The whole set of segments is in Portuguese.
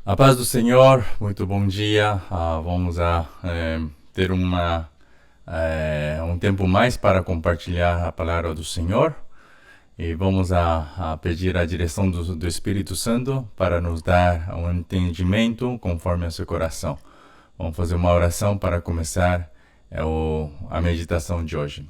A paz do Senhor, muito bom dia. Vamos ter um tempo mais para compartilhar a palavra do Senhor e vamos a pedir a direção do Espírito Santo para nos dar um entendimento conforme o seu coração. Vamos fazer uma oração para começar a meditação de hoje.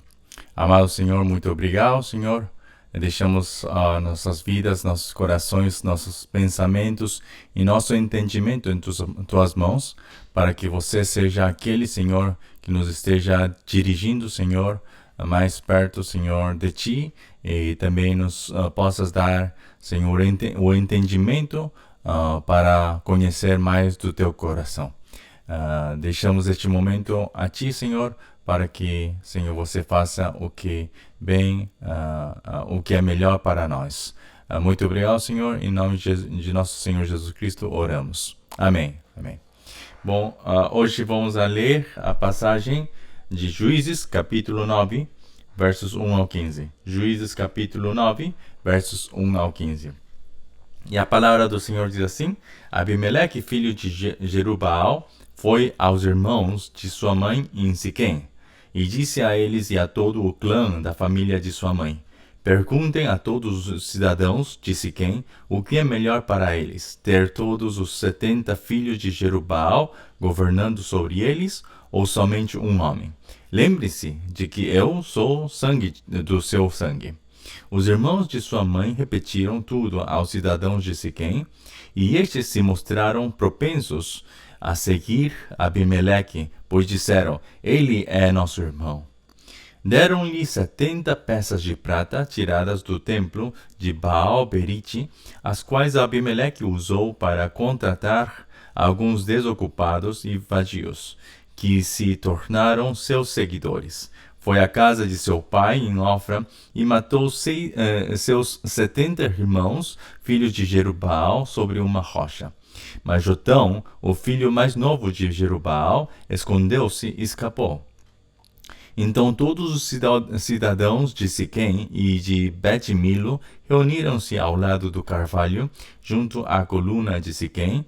Amado Senhor, muito obrigado, Senhor. Deixamos nossas vidas, nossos corações, nossos pensamentos e nosso entendimento em tuas mãos, para que você seja aquele, Senhor, que nos esteja dirigindo, Senhor, mais perto, Senhor, de Ti, e também nos possas dar, Senhor, o entendimento para conhecer mais do Teu coração. Deixamos este momento a Ti, Senhor, para que, Senhor, você faça o que é melhor para nós. Muito obrigado, Senhor. Em nome de nosso Senhor Jesus Cristo, oramos. Amém. Amém. Bom, hoje vamos a ler a passagem de Juízes, capítulo 9, versos 1 ao 15. Juízes, capítulo 9, versos 1 ao 15. E a palavra do Senhor diz assim: Abimeleque, filho de Jerubaal, foi aos irmãos de sua mãe em Siquém, e disse a eles e a todo o clã da família de sua mãe: Perguntem a todos os cidadãos de Siquém o que é melhor para eles, ter todos os 70 filhos de Jerubaal governando sobre eles, ou somente um homem. Lembre-se de que eu sou sangue do seu sangue. Os irmãos de sua mãe repetiram tudo aos cidadãos de Siquém, e estes se mostraram propensos a seguir Abimeleque, pois disseram: ele é nosso irmão. Deram-lhe 70 peças de prata tiradas do templo de Baal-Berite, as quais Abimeleque usou para contratar alguns desocupados e vadios, que se tornaram seus seguidores. Foi à casa de seu pai em Ofra e matou seus 70 irmãos, filhos de Jerubaal, sobre uma rocha. Mas Jotão, o filho mais novo de Jerubaal, escondeu-se e escapou. Então todos os cidadãos de Siquém e de Bet-Milo reuniram-se ao lado do carvalho, junto à coluna de Siquém,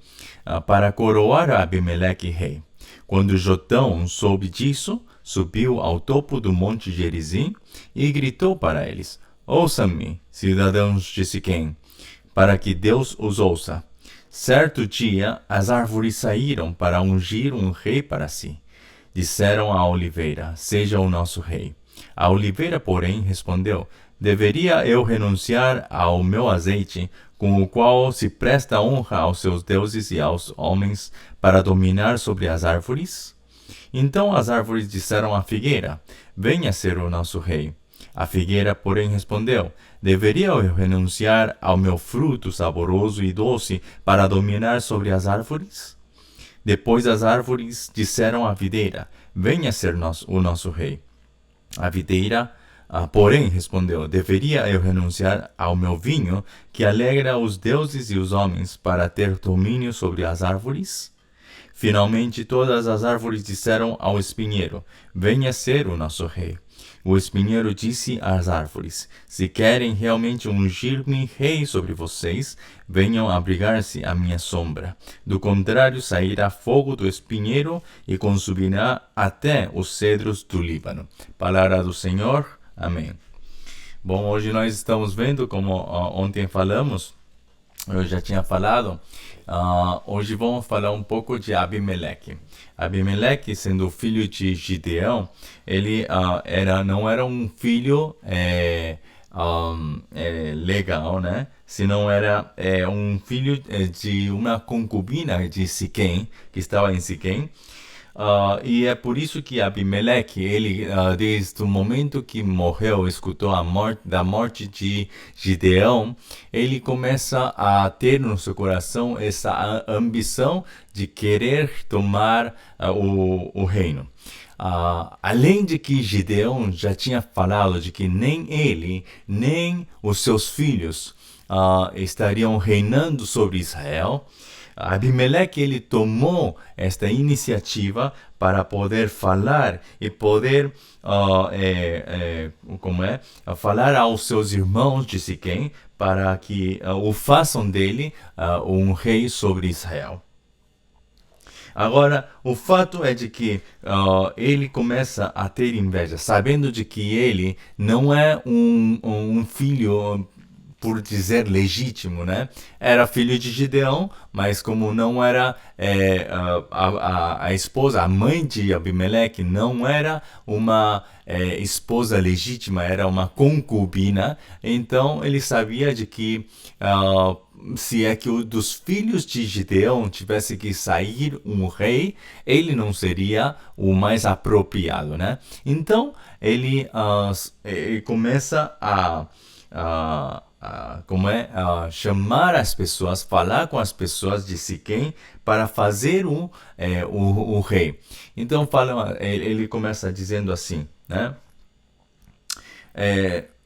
para coroar Abimeleque rei. Quando Jotão soube disso, subiu ao topo do monte Gerizim e gritou para eles: Ouçam-me, cidadãos de Siquém, para que Deus os ouça. Certo dia, as árvores saíram para ungir um rei para si. Disseram à oliveira: seja o nosso rei. A oliveira, porém, respondeu: deveria eu renunciar ao meu azeite, com o qual se presta honra aos seus deuses e aos homens, para dominar sobre as árvores? Então as árvores disseram à figueira: venha ser o nosso rei. A figueira, porém, respondeu: deveria eu renunciar ao meu fruto saboroso e doce para dominar sobre as árvores? Depois as árvores disseram à videira: venha ser o nosso rei. A videira, porém, respondeu: deveria eu renunciar ao meu vinho, que alegra os deuses e os homens, para ter domínio sobre as árvores? Finalmente todas as árvores disseram ao espinheiro: venha ser o nosso rei. O espinheiro disse às árvores: se querem realmente ungir-me rei sobre vocês, venham abrigar-se à minha sombra. Do contrário, sairá fogo do espinheiro e consumirá até os cedros do Líbano. Palavra do Senhor. Amém. Bom, hoje nós estamos vendo, como ontem falamos, eu já tinha falado, hoje vamos falar um pouco de Abimeleque. Abimeleque, sendo filho de Gideão, ele não era um filho legal, né? Senão era um filho de uma concubina de Siquém, que estava em Siquém. E é por isso que Abimeleque, ele, desde o momento que morreu, escutou da morte de Gideão, ele começa a ter no seu coração essa ambição de querer tomar o reino. Além de que Gideão já tinha falado de que nem ele, nem os seus filhos estariam reinando sobre Israel, Abimeleque, ele tomou esta iniciativa para poder falar e poder falar aos seus irmãos de Siquém, para que o façam dele um rei sobre Israel. Agora, o fato é de que ele começa a ter inveja, sabendo de que ele não é um filho, por dizer, legítimo, né? Era filho de Gideão, mas como não era a esposa, a mãe de Abimeleque, não era uma esposa legítima, era uma concubina, então ele sabia de que se é que dos filhos de Gideão tivesse que sair um rei, ele não seria o mais apropriado, né? Então ele começa a chamar as pessoas, falar com as pessoas de Siquém para fazer o rei. Então ele começa dizendo assim, né?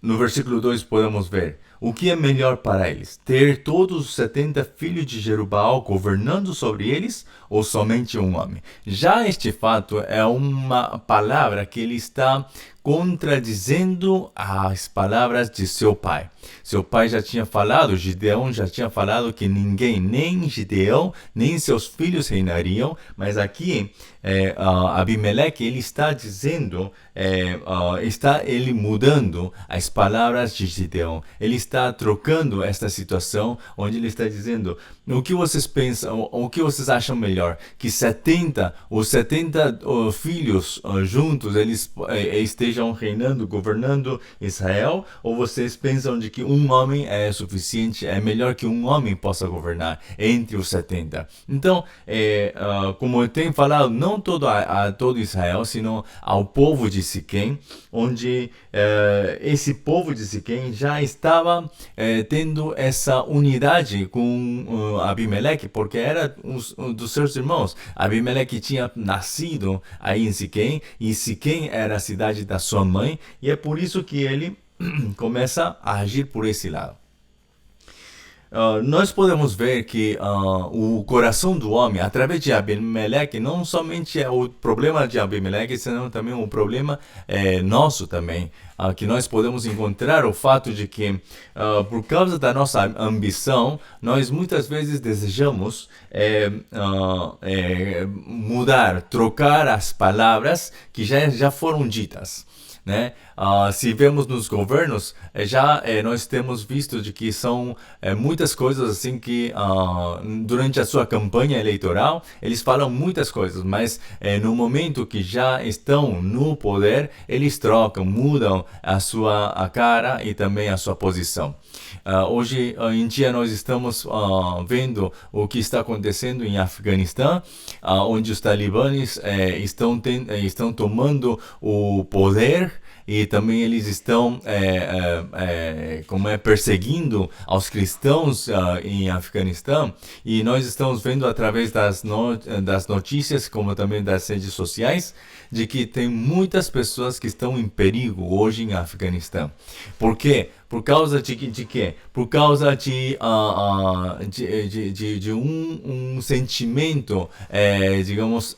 No versículo 2 podemos ver: o que é melhor para eles? Ter todos os 70 filhos de Jerubbaal governando sobre eles, ou somente um homem? Já este fato é uma palavra que ele está contradizendo as palavras de seu pai. Seu pai já tinha falado, Gideão já tinha falado que ninguém, nem Gideão, nem seus filhos reinariam, mas aqui Abimeleque, ele está dizendo, está ele mudando as palavras de Gideão. Ele está trocando esta situação, onde ele está dizendo: o que vocês pensam, o que vocês acham melhor? Que os 70 filhos juntos, eles estejam reinando, governando Israel? Ou vocês pensam de que um homem é suficiente, é melhor que um homem possa governar entre os 70? Então, como eu tenho falado, não a todo Israel, sino ao povo de Siquém, onde esse povo de Siquém já estava tendo essa unidade com Abimeleque, porque era um dos seus irmãos. Abimeleque tinha nascido aí em Siquém, e Siquém era a cidade da sua mãe, e é por isso que ele começa a agir por esse lado. Nós podemos ver que o coração do homem, através de Abimeleque, não somente é o problema de Abimeleque, senão também um problema nosso também, que nós podemos encontrar o fato de que, por causa da nossa ambição, nós muitas vezes desejamos mudar, trocar as palavras que já foram ditas, né? Se vemos nos governos, nós temos visto de que são muitas coisas assim que durante a sua campanha eleitoral eles falam muitas coisas, mas no momento que já estão no poder, eles trocam, mudam a cara e também a sua posição. Hoje em dia nós estamos vendo o que está acontecendo em Afeganistão, onde os talibãs estão tomando o poder, e também eles estão perseguindo aos cristãos em Afeganistão, e nós estamos vendo através das notícias, como também das redes sociais, de que tem muitas pessoas que estão em perigo hoje em Afeganistão. Por quê? Por causa de quê? Por causa de um sentimento, digamos,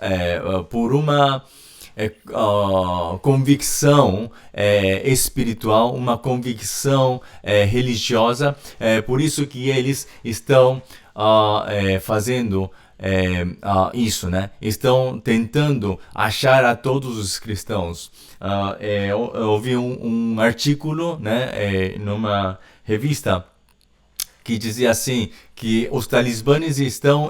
por uma convicção espiritual, uma convicção religiosa. Por isso que eles estão fazendo isso, né? Estão tentando achar a todos os cristãos. Eu vi um artículo, né, numa revista, que dizia assim, que os talibãs estão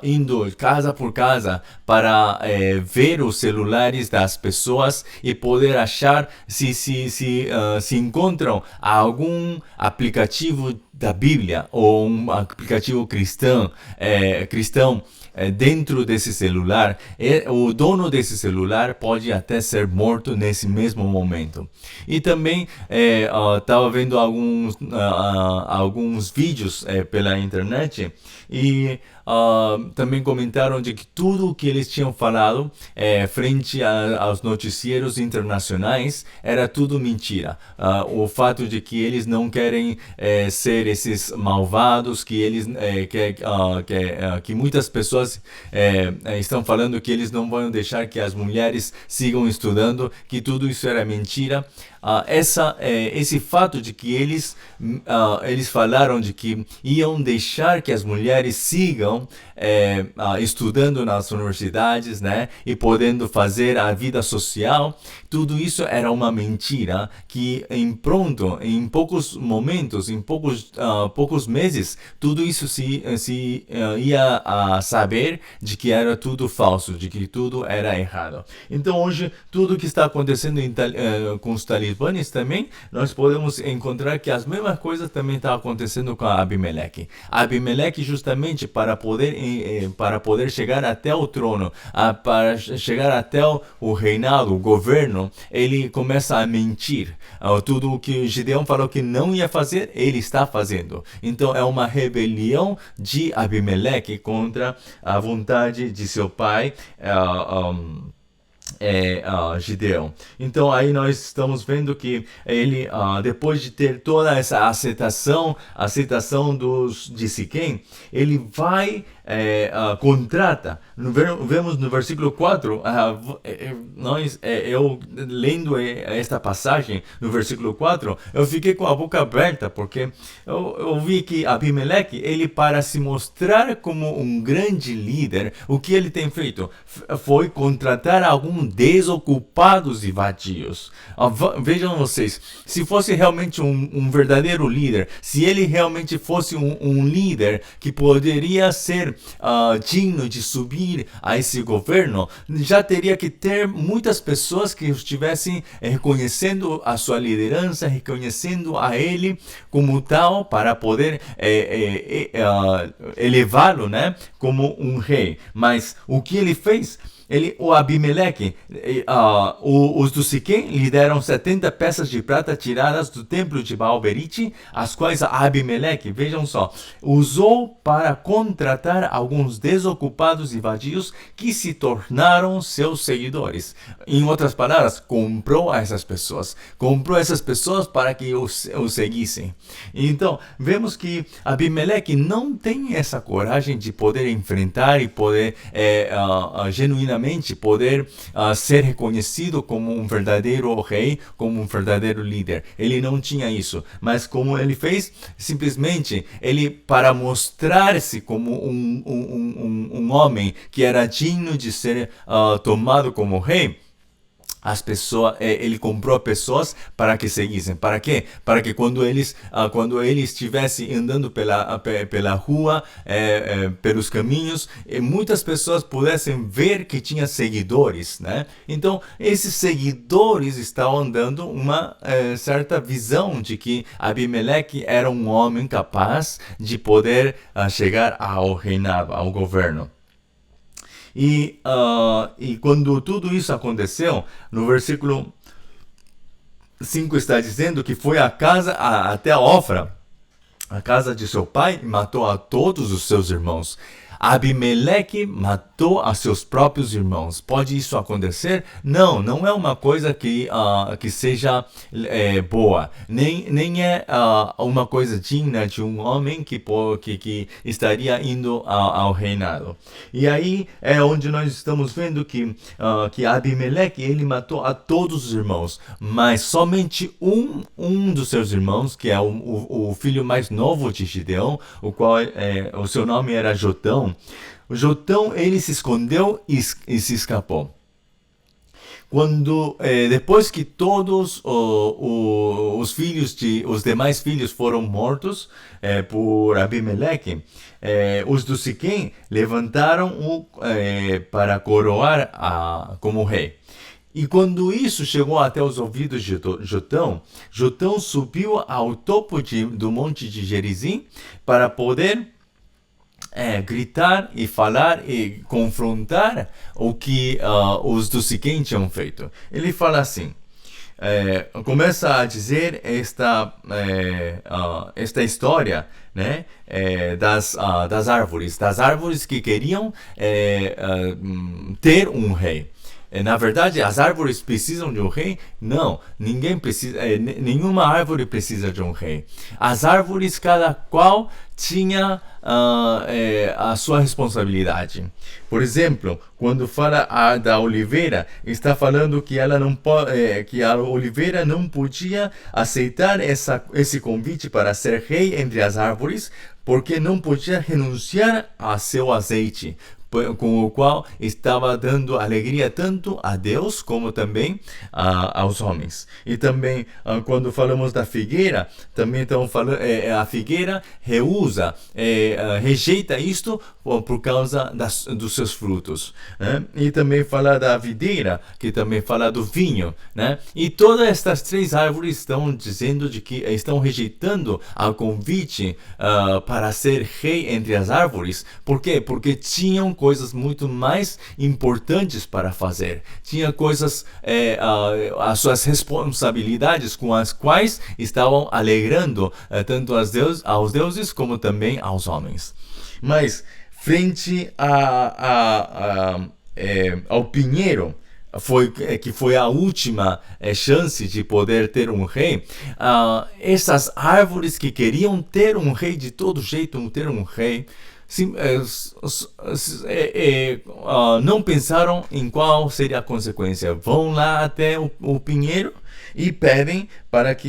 indo casa por casa para ver os celulares das pessoas e poder achar se encontram algum aplicativo da Bíblia ou um aplicativo cristão dentro desse celular. O dono desse celular pode até ser morto nesse mesmo momento. E também estava vendo alguns vídeos pela internet, e também comentaram de que tudo o que eles tinham falado frente aos noticieiros internacionais era tudo mentira. O fato de que eles não querem ser esses malvados, que eles que muitas pessoas estão falando que eles não vão deixar que as mulheres sigam estudando, que tudo isso era mentira. Esse fato de que eles falaram de que iam deixar que as mulheres sigam estudando nas universidades, né, e podendo fazer a vida social, tudo isso era uma mentira que em poucos momentos, em poucos meses, tudo isso se ia a saber de que era tudo falso, de que tudo era errado. Então hoje tudo que está acontecendo com os talibanes também, nós podemos encontrar que as mesmas coisas também estão acontecendo com Abimeleque. Abimeleque justamente para poder chegar até o trono, para chegar até o reinado, o governo, ele começa a mentir. Tudo o que Gideão falou que não ia fazer, ele está fazendo. Então é uma rebelião de Abimeleque contra a vontade de seu pai, Gideão. Então aí nós estamos vendo que ele, depois de ter toda essa aceitação de Siquém, ele vai contrata. Vemos no versículo 4, eu lendo esta passagem no versículo 4, eu fiquei com a boca aberta, porque eu vi que Abimeleque, ele, para se mostrar como um grande líder, o que ele tem feito? Foi contratar alguns desocupados e vadios. Vejam vocês, se fosse realmente um verdadeiro líder, se ele realmente fosse um líder que poderia ser digno de subir a esse governo, já teria que ter muitas pessoas que estivessem reconhecendo a sua liderança, reconhecendo a ele como tal, para poder elevá-lo, né, como um rei. Mas o que ele fez? O Abimeleque, os do Siquém lhe deram 70 peças de prata tiradas do templo de Baal-Berite, as quais Abimeleque, vejam só, usou para contratar alguns desocupados e vadios que se tornaram seus seguidores. Em outras palavras, comprou essas pessoas para que o seguissem. Então, vemos que Abimeleque não tem essa coragem de poder enfrentar e poder genuinamente poder ser reconhecido como um verdadeiro rei, como um verdadeiro líder. Ele não tinha isso. Mas como ele fez? Simplesmente, ele, para mostrar-se como um homem que era digno de ser tomado como rei, ele comprou pessoas para que seguissem. Para quê? Para que quando ele estivesse andando pela rua, pelos caminhos, muitas pessoas pudessem ver que tinha seguidores, né? Então, esses seguidores estavam dando uma certa visão de que Abimeleque era um homem capaz de poder chegar ao reinado, ao governo. E quando tudo isso aconteceu, no versículo 5 está dizendo que foi até Ofra, a casa de seu pai, e matou a todos os seus irmãos. Abimeleque matou a seus próprios irmãos. Pode isso acontecer? Não é uma coisa que seja boa. Nem é uma coisa digna de um homem que estaria indo ao reinado. E aí é onde nós estamos vendo que Abimeleque, ele matou a todos os irmãos, mas somente um dos seus irmãos, que é o filho mais novo de Gideão, o seu nome era Jotão. O Jotão, ele se escondeu e se escapou. Depois que todos os demais filhos foram mortos por Abimeleque, os do Siquém levantaram para coroar como rei. E quando isso chegou até os ouvidos de Jotão, Jotão subiu ao topo do monte de Gerizim para poder gritar e falar e confrontar o que os do Siquém tinham feito. Ele fala assim: começa a dizer esta história, né, das árvores que queriam ter um rei. Na verdade, as árvores precisam de um rei? Não, ninguém precisa, nenhuma árvore precisa de um rei. As árvores, cada qual tinha a sua responsabilidade. Por exemplo, quando fala da oliveira, está falando que ela não que a oliveira não podia aceitar esse convite para ser rei entre as árvores, porque não podia renunciar a seu azeite, com o qual estava dando alegria tanto a Deus como também aos homens. E também, quando falamos da figueira, também estamos falando, a figueira rejeita isto por causa dos seus frutos, né? E também fala da videira, que também fala do vinho, né? E todas estas três árvores estão dizendo de que estão rejeitando o convite para ser rei entre as árvores. Por quê? Porque tinham coisas muito mais importantes para fazer. Tinha coisas, as suas responsabilidades com as quais estavam alegrando tanto aos deuses como também aos homens. Mas, frente ao pinheiro, que foi a última chance de poder ter um rei, essas árvores que queriam ter um rei de todo jeito, ter um rei, não pensaram em qual seria a consequência. Vão lá até o pinheiro e pedem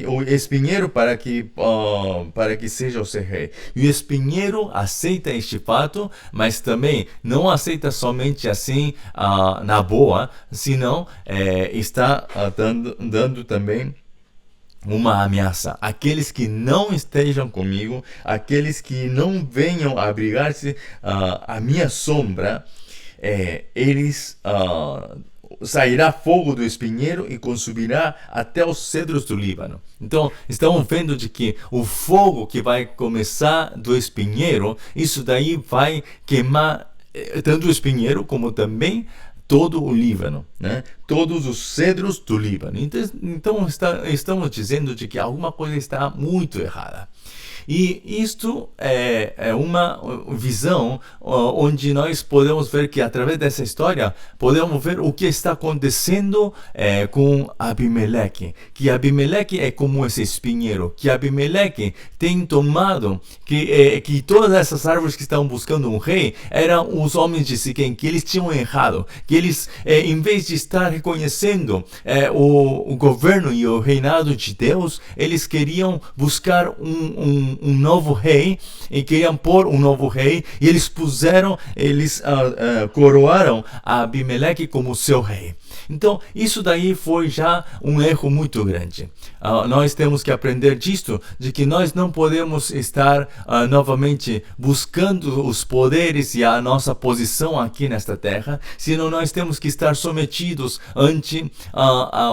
o espinheiro para que seja o seu rei. E o espinheiro aceita este fato, mas também não aceita somente assim na boa, senão está dando também uma ameaça. Aqueles que não estejam comigo, aqueles que não venham a abrigar-se à minha sombra, eles sairá fogo do espinheiro e consumirá até os cedros do Líbano. Então, estamos vendo de que o fogo que vai começar do espinheiro, isso daí vai queimar tanto o espinheiro como também todo o Líbano, né? Todos os cedros do Líbano. Então estamos dizendo de que alguma coisa está muito errada. E isto é uma visão onde nós podemos ver que, através dessa história, podemos ver o que está acontecendo com Abimeleque. Que Abimeleque é como esse espinheiro. Que Abimeleque tem tomado que todas essas árvores que estavam buscando um rei eram os homens de Siquém, que eles tinham errado. Que eles, em vez de estar reconhecendo o governo e o reinado de Deus, eles queriam buscar um novo rei, e queriam pôr um novo rei, e eles coroaram a Abimeleque como seu rei. Então, isso daí foi já um erro muito grande. Nós temos que aprender disto, de que nós não podemos estar novamente buscando os poderes e a nossa posição aqui nesta terra, senão nós temos que estar sometidos ante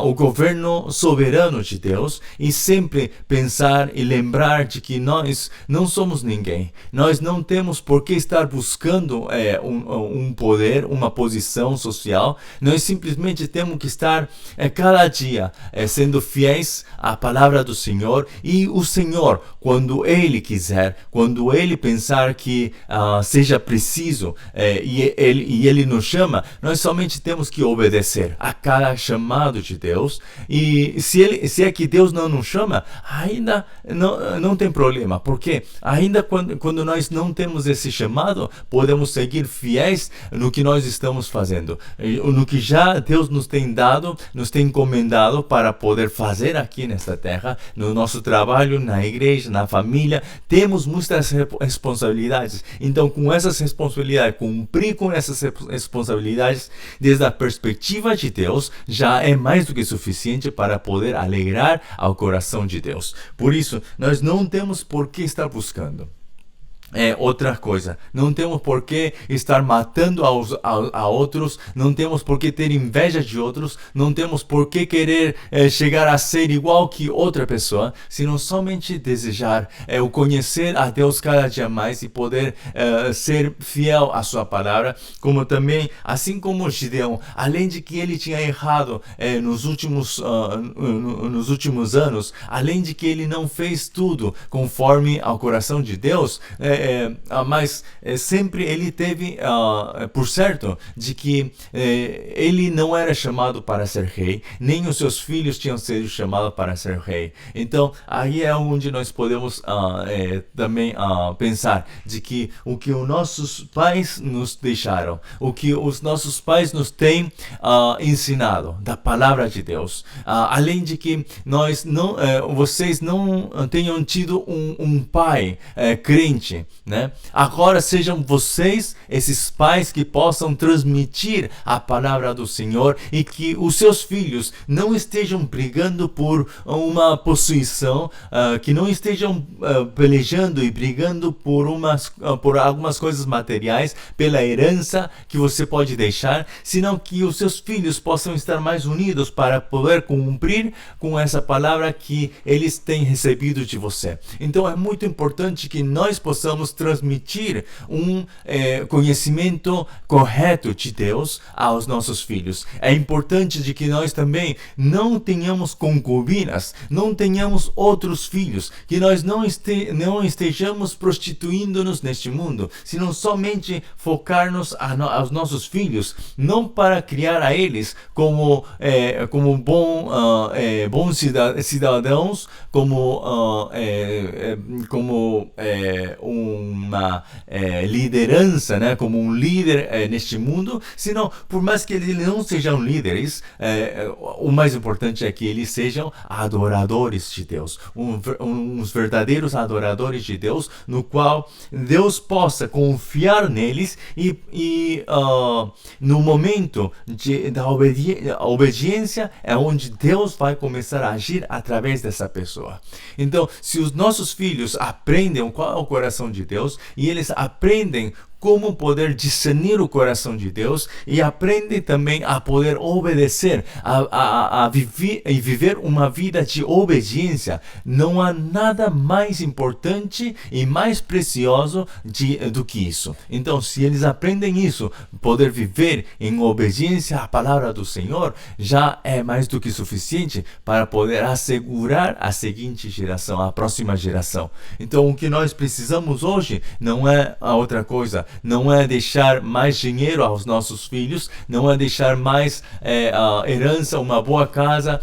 o governo soberano de Deus, e sempre pensar e lembrar de que nós não somos ninguém. Nós não temos por que estar buscando um poder, uma posição social. Nós simplesmente temos que estar cada dia sendo fiéis à palavra do Senhor, e o Senhor, quando Ele quiser, quando Ele pensar que seja preciso, e Ele nos chama, nós somente temos que obedecer a cada chamado de Deus. E se é que Deus não nos chama, ainda não tem problema, porque ainda quando nós não temos esse chamado, podemos seguir fiéis no que nós estamos fazendo, no que já Deus nos tem dado, nos tem encomendado para poder fazer aqui nesta terra, no nosso trabalho, na igreja, na família. Temos muitas responsabilidades. Então, com essas responsabilidades, cumprir com essas responsabilidades desde a perspectiva de Deus, já é mais do que suficiente para poder alegrar ao coração de Deus. Por isso, nós não temos por que estar buscando. é outra coisa. Não temos por que estar matando a outros, não temos por que ter inveja de outros, não temos por que querer chegar a ser igual que outra pessoa, senão somente desejar o conhecer a Deus cada dia mais e poder ser fiel à sua palavra, como também, assim como Gideão, além de que ele tinha errado nos últimos anos, além de que ele não fez tudo conforme ao coração de Deus, mas sempre ele teve por certo de que ele não era chamado para ser rei, nem os seus filhos tinham sido chamados para ser rei. Então aí é onde nós podemos também pensar de que o que os nossos pais nos deixaram, o que os nossos pais nos têm ensinado da palavra de Deus, além de que vocês não tenham tido um pai crente, né? Agora sejam vocês esses pais que possam transmitir a palavra do Senhor e que os seus filhos não estejam brigando por uma possuição, que não estejam pelejando e brigando por algumas coisas materiais, pela herança que você pode deixar, senão que os seus filhos possam estar mais unidos para poder cumprir com essa palavra que eles têm recebido de você. Então é muito importante que nós possamos transmitir um conhecimento correto de Deus aos nossos filhos. É importante de que nós também não tenhamos concubinas, não tenhamos outros filhos, que nós não estejamos prostituindo-nos neste mundo, senão somente focar-nos aos nossos filhos, não para criar a eles como bons cidadãos, como uma liderança, né, como um líder neste mundo, senão, por mais que eles não sejam líderes, o mais importante é que eles sejam adoradores de Deus, uns verdadeiros adoradores de Deus, no qual Deus possa confiar neles e no momento da obediência é onde Deus vai começar a agir através dessa pessoa. Então, se os nossos filhos aprendem qual é o coração de Deus e eles aprendem como poder discernir o coração de Deus e aprende também a poder obedecer, a viver uma vida de obediência. Não há nada mais importante e mais precioso do que isso. Então, se eles aprendem isso, poder viver em obediência à palavra do Senhor, já é mais do que suficiente para poder assegurar a seguinte geração, a próxima geração. Então, o que nós precisamos hoje não é a outra coisa, não é deixar mais dinheiro aos nossos filhos, não é deixar mais herança, uma boa casa,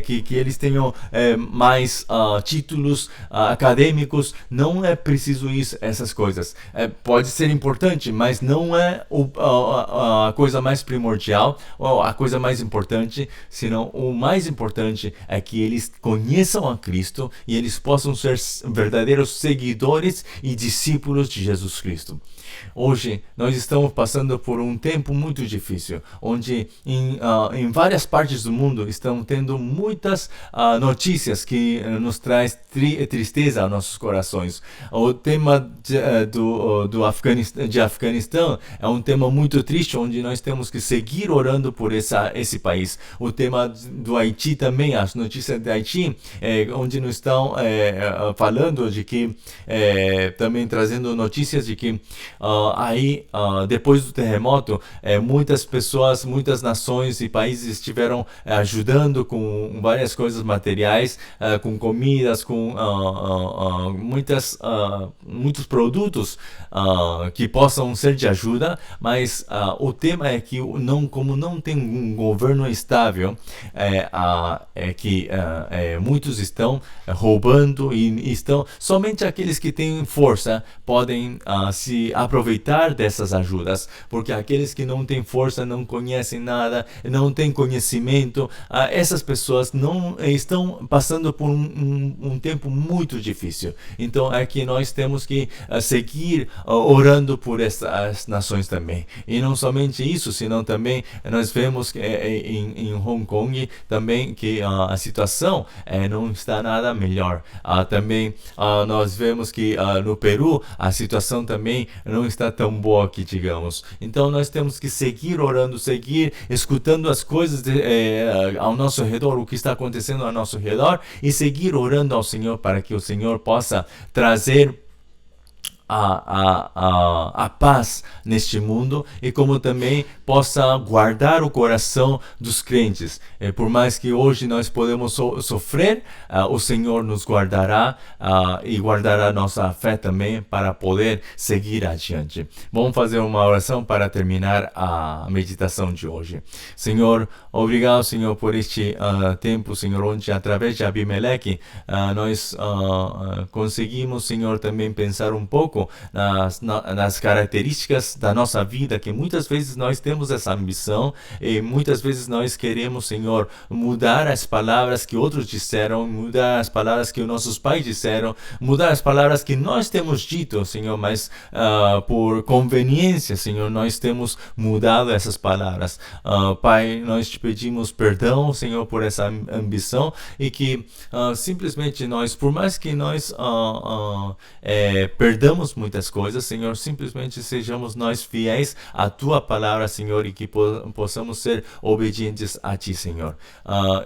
que eles tenham mais títulos acadêmicos. Não é preciso essas coisas. Pode ser importante, mas não é a coisa mais primordial ou a coisa mais importante, senão o mais importante é que eles conheçam a Cristo e eles possam ser verdadeiros seguidores e discípulos de Jesus Cristo. Hoje nós estamos passando por um tempo muito difícil, onde em várias partes do mundo estão tendo muitas notícias que nos traz tristeza aos nossos corações. O tema de Afeganistão é um tema muito triste, onde nós temos que seguir orando por esse país. O tema do Haiti também, as notícias de Haiti, onde nos estão falando de que, também trazendo notícias de que depois do terremoto, muitas pessoas, muitas nações e países estiveram ajudando com várias coisas materiais, com comidas, com muitos produtos que possam ser de ajuda, mas o tema é que como não tem um governo estável, muitos estão roubando e somente aqueles que têm força podem se se aproveitar dessas ajudas, porque aqueles que não têm força, não conhecem nada, não têm conhecimento, essas pessoas não estão passando por um tempo muito difícil. Então é que nós temos que seguir orando por essas nações também. E não somente isso, senão também nós vemos que em Hong Kong também que a situação não está nada melhor. Também nós vemos que no Peru a situação também não está tão boa que digamos. Então nós temos que seguir orando, seguir escutando as coisas ao nosso redor, o que está acontecendo ao nosso redor, e seguir orando ao Senhor para que o Senhor possa trazer a paz neste mundo, e como também possa guardar o coração dos crentes. Por mais que hoje nós podemos sofrer, o Senhor nos guardará e guardará nossa fé também para poder seguir adiante. Vamos fazer uma oração para terminar a meditação de hoje. Senhor, obrigado, Senhor, por este tempo, Senhor, onde através de Abimeleque nós conseguimos, Senhor, também pensar um pouco nas características da nossa vida, que muitas vezes nós temos essa ambição e muitas vezes nós queremos, Senhor, mudar as palavras que outros disseram, mudar as palavras que os nossos pais disseram, mudar as palavras que nós temos dito, Senhor, mas por conveniência, Senhor, nós temos mudado essas palavras. Pai, nós te pedimos perdão, Senhor, por essa ambição, e que simplesmente nós, por mais que nós perdamos muitas coisas, Senhor, simplesmente sejamos nós fiéis à Tua palavra, Senhor, e que possamos ser obedientes a Ti, Senhor.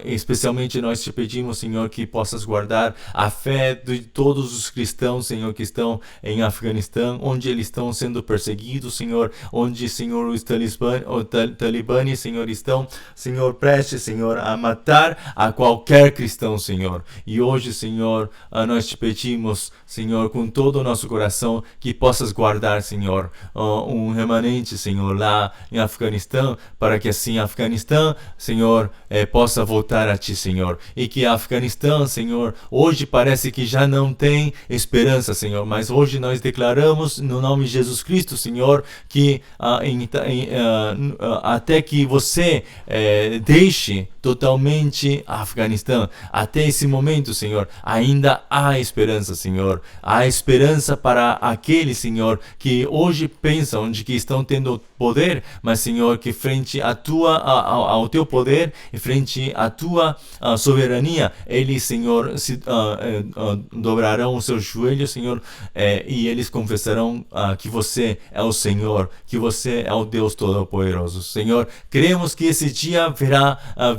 Especialmente nós te pedimos, Senhor, que possas guardar a fé de todos os cristãos, Senhor, que estão em Afeganistão, onde eles estão sendo perseguidos, Senhor, onde, Senhor, os talibãs, Senhor, estão, Senhor, prestes, Senhor, a matar a qualquer cristão, Senhor. E hoje, Senhor, nós te pedimos, Senhor, com todo o nosso coração, que possas guardar, Senhor, um remanente, Senhor, lá em Afeganistão, para que assim Afeganistão, Senhor, possa voltar a Ti, Senhor. E que Afeganistão, Senhor, hoje parece que já não tem esperança, Senhor, mas hoje nós declaramos no nome de Jesus Cristo, Senhor, que até que você deixe totalmente Afeganistão, até esse momento, Senhor, ainda há esperança, Senhor. Há esperança para aqueles, Senhor, que hoje pensam de que estão tendo poder, mas, Senhor, que frente ao Teu poder e frente à Tua soberania, eles, Senhor, dobrarão os seus joelhos, Senhor, e eles confessarão que você é o Senhor, que você é o Deus Todo-Poderoso. Senhor, cremos que esse dia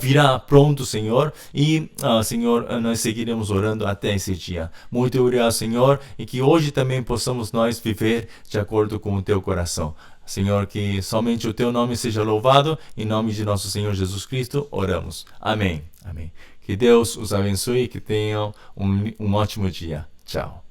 virá pronto, Senhor, e, Senhor, nós seguiremos orando até esse dia. Muito obrigado, Senhor, e que hoje também possamos nós viver de acordo com o Teu coração. Senhor, que somente o Teu nome seja louvado. Em nome de nosso Senhor Jesus Cristo, oramos. Amém. Amém. Que Deus os abençoe e que tenham um ótimo dia. Tchau.